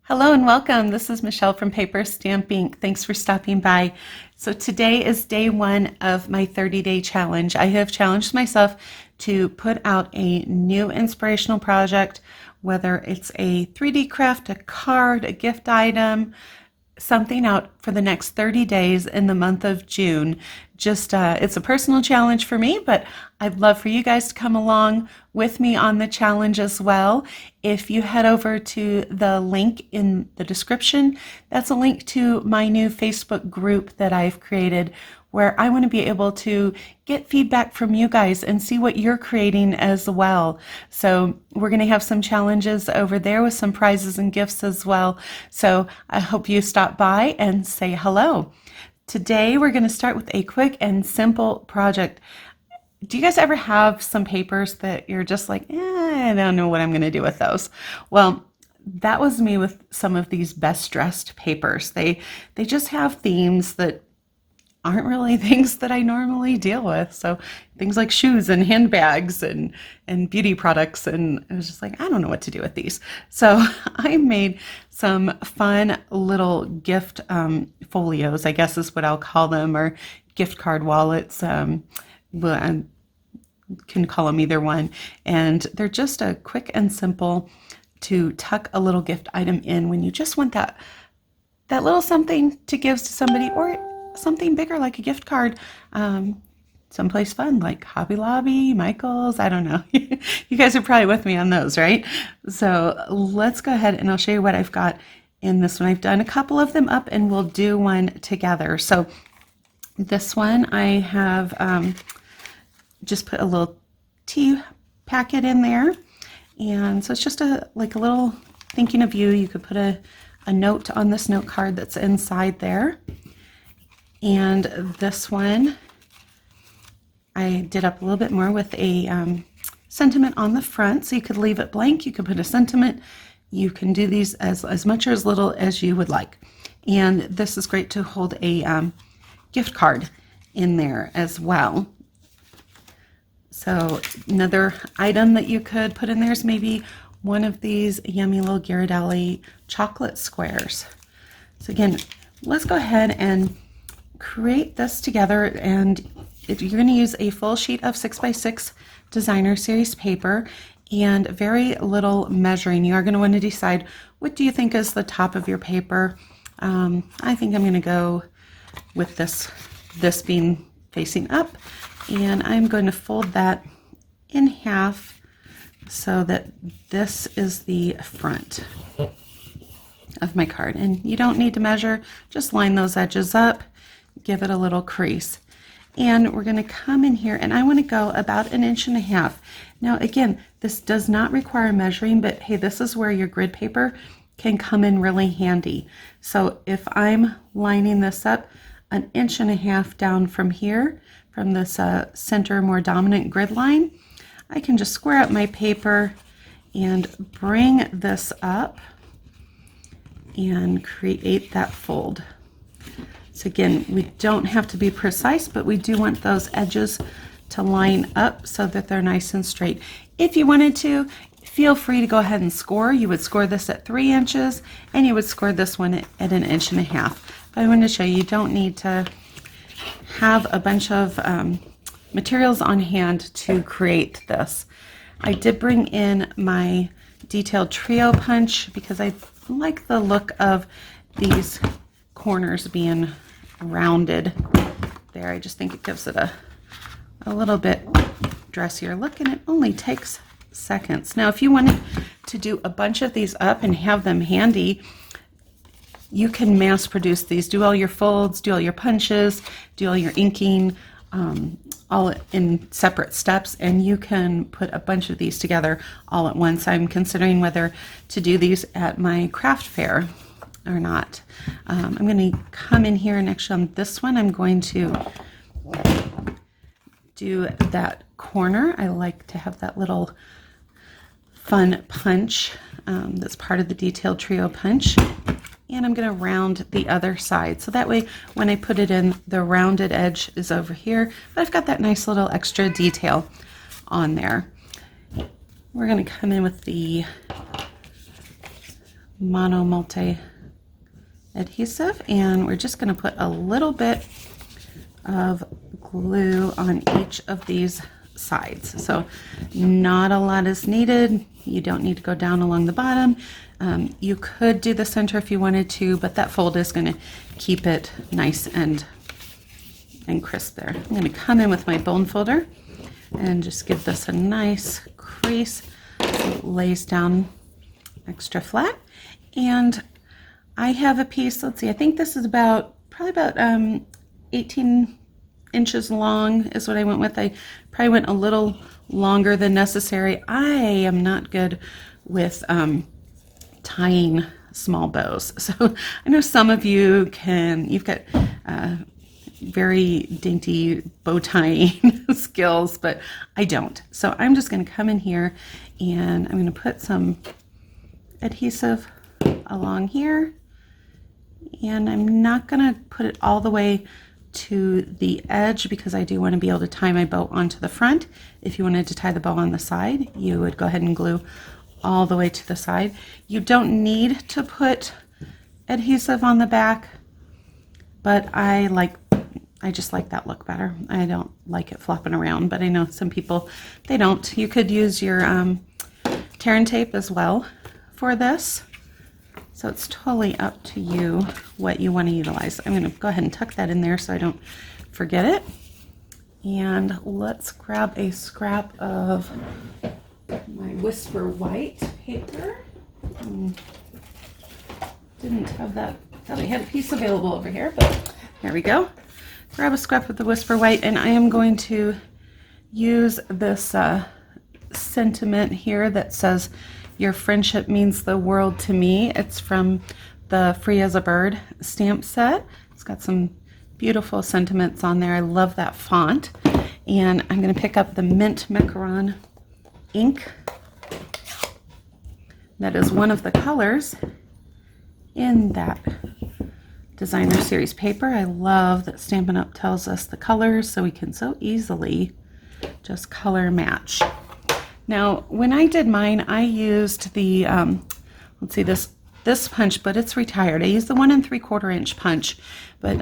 Hello and welcome. This is Michelle from PaperStampInk. Thanks for stopping by. So today is day one of my 30-day challenge. I have challenged myself to put out a new inspirational project, whether it's a 3D craft, a card, a gift item, something out for the next 30 days in the month of June. It's a personal challenge for me, but I'd love for you guys to come along with me on the challenge as well. If you head over to the link in the description, that's a link to my new Facebook group that I've created, where I want to be able to get feedback from you guys and see what you're creating as well. So we're going to have some challenges over there with some prizes and gifts as well. So I hope you stop by and say hello. Today we're going to start with a quick and simple project. Do you guys ever have some papers that you're just like, I don't know what I'm going to do with those? Well, that was me with some of these best dressed papers. They just have themes that aren't really things that I normally deal with. So things like shoes and handbags and beauty products. And I was just like, I don't know what to do with these. So I made some fun little gift folios, I guess is what I'll call them, or gift card wallets. But I can call them either one. And they're just a quick and simple to tuck a little gift item in when you just want that little something to give to somebody, or something bigger like a gift card, someplace fun like Hobby Lobby, Michael's, I don't know. You guys are probably with me on those, right? So let's go ahead and I'll show you what I've got in this one. I've done a couple of them up and we'll do one together. So this one I have just put a little tea packet in there. And so it's just like a little thinking of you. You could put a note on this note card that's inside there. And this one I did up a little bit more with a sentiment on the front. So you could leave it blank. You could put a sentiment. You can do these as much or as little as you would like. And this is great to hold a gift card in there as well. So another item that you could put in there is maybe one of these yummy little Ghirardelli chocolate squares. So again, let's go ahead and create this together. And you're going to use a full sheet of 6x6 designer series paper and very little measuring. You are going to want to decide, what do you think is the top of your paper? I think I'm going to go with this being facing up, and I'm going to fold that in half so that this is the front of my card. And you don't need to measure, just line those edges up, give it a little crease. And we're going to come in here and I want to go about 1.5 inches. Now again, this does not require measuring, but hey, this is where your grid paper can come in really handy. So if I'm lining this up 1.5 inches down from here, from this center more dominant grid line, I can just square up my paper and bring this up and create that fold. So again, we don't have to be precise, but we do want those edges to line up so that they're nice and straight. If you wanted to, feel free to go ahead and score. You would score this at 3 inches and you would score this one at 1.5 inches. But I wanted to show you, you don't need to have a bunch of materials on hand to create this. I did bring in my detailed trio punch because I like the look of these corners being rounded there. I just think it gives it a little bit dressier look, and it only takes seconds. Now if you wanted to do a bunch of these up and have them handy, you can mass produce these. Do all your folds, do all your punches, do all your inking, all in separate steps, and you can put a bunch of these together all at once. I'm considering whether to do these at my craft fair or not. I'm going to come in here, and actually on this one I'm going to do that corner. I like to have that little fun punch that's part of the detailed trio punch. And I'm going to round the other side. So that way, when I put it in, the rounded edge is over here, but I've got that nice little extra detail on there. We're going to come in with the mono multi adhesive, and we're just going to put a little bit of glue on each of these sides. So not a lot is needed. You don't need to go down along the bottom. You could do the center if you wanted to, but that fold is going to keep it nice and crisp there. I'm going to come in with my bone folder and just give this a nice crease so it lays down extra flat. And I have a piece, let's see, I think this is probably about 18 inches long is what I went with. I probably went a little longer than necessary. I am not good with tying small bows. So I know some of you you've got very dainty bow tying skills, but I don't. So I'm just going to come in here and I'm going to put some adhesive along here, and I'm not going to put it all the way to the edge because I do want to be able to tie my bow onto the front. If you wanted to tie the bow on the side, you would go ahead and glue all the way to the side. You don't need to put adhesive on the back, but I just like that look better. I don't like it flopping around, but I know some people, they don't. You could use your tear and tape as well for this. So it's totally up to you what you want to utilize. I'm going to go ahead and tuck that in there so I don't forget it. And let's grab a scrap of my Whisper White paper. Didn't have that. Thought I had a piece available over here, but there we go. Grab a scrap of the Whisper White, and I am going to use this sentiment here that says, "Your friendship means the world to me." It's from the Free as a Bird stamp set. It's got some beautiful sentiments on there. I love that font. And I'm going to pick up the Mint Macaron ink. That is one of the colors in that designer series paper. I love that Stampin' Up! Tells us the colors so we can so easily just color match. Now, when I did mine, I used the, let's see, this punch, but it's retired. I used the 1 3/4 inch punch, but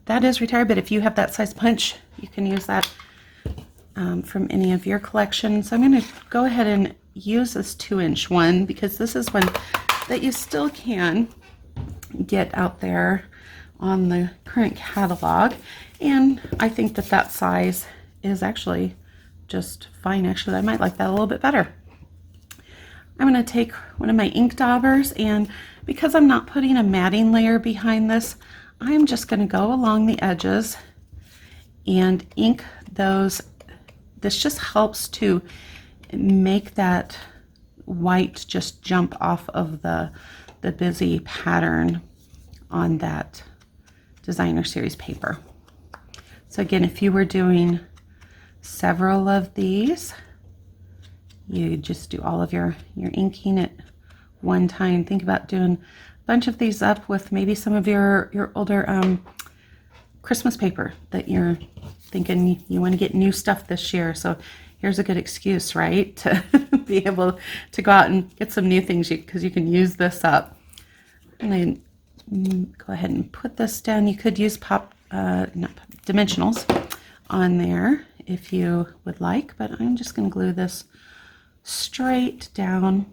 that is retired. But if you have that size punch, you can use that from any of your collections. So I'm going to go ahead and use this 2-inch one because this is one that you still can get out there on the current catalog, and I think that that size is actually just fine. Actually, I might like that a little bit better. I'm going to take one of my ink daubers, and because I'm not putting a matting layer behind this, I'm just going to go along the edges and ink those. This just helps to make that white just jump off of the busy pattern on that designer series paper. So again, if you were doing several of these, you just do all of your inking at one time. Think about doing a bunch of these up with maybe some of your older Christmas paper that you're thinking you want to get new stuff this year. So here's a good excuse, right, to be able to go out and get some new things because you can use this up. And then go ahead and put this down. You could use dimensionals on there if you would like, but I'm just going to glue this straight down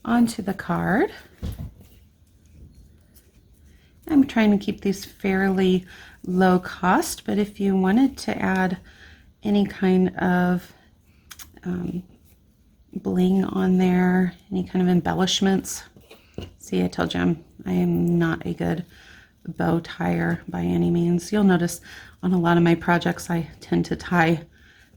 onto the card. I'm trying to keep these fairly low cost, but if you wanted to add any kind of bling on there, any kind of embellishments. See, I told you I am not a good bow tire by any means. You'll notice on a lot of my projects I tend to tie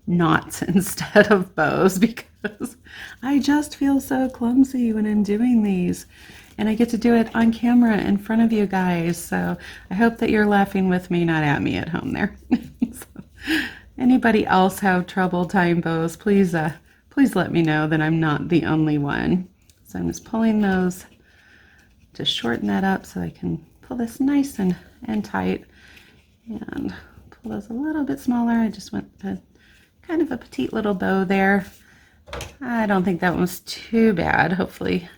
knots instead of bows because I just feel so clumsy when I'm doing these, and I get to do it on camera in front of you guys. So I hope that you're laughing with me, not at me at home there. So, anybody else have trouble tying bows, please let me know that I'm not the only one. So I'm just pulling those to shorten that up so I can pull this nice and tight, and pull those a little bit smaller. I just went kind of a petite little bow there. I don't think that one was too bad. Hopefully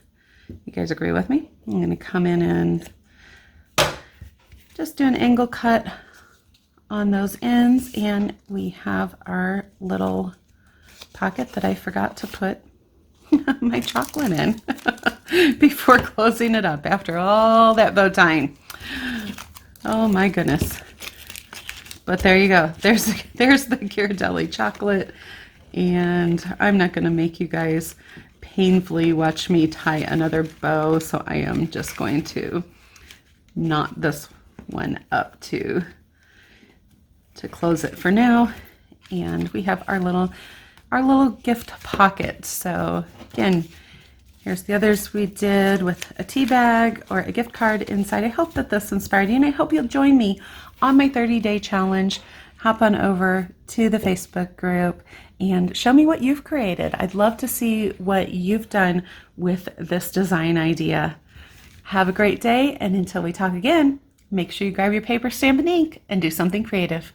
You guys agree with me? I'm going to come in and just do an angle cut on those ends, and we have our little pocket that I forgot to put my chocolate in before closing it up after all that bow tying. Oh my goodness. But there you go. There's the Ghirardelli chocolate, and I'm not going to make you guys painfully watch me tie another bow, so I am just going to knot this one up to close it for now. And we have our little gift pocket. So again, here's the others we did with a tea bag or a gift card inside. I hope that this inspired you, and I hope you'll join me on my 30-day challenge. Hop on over to the Facebook group and show me what you've created. I'd love to see what you've done with this design idea. Have a great day, and until we talk again, make sure you grab your paper, stamp, and ink and do something creative.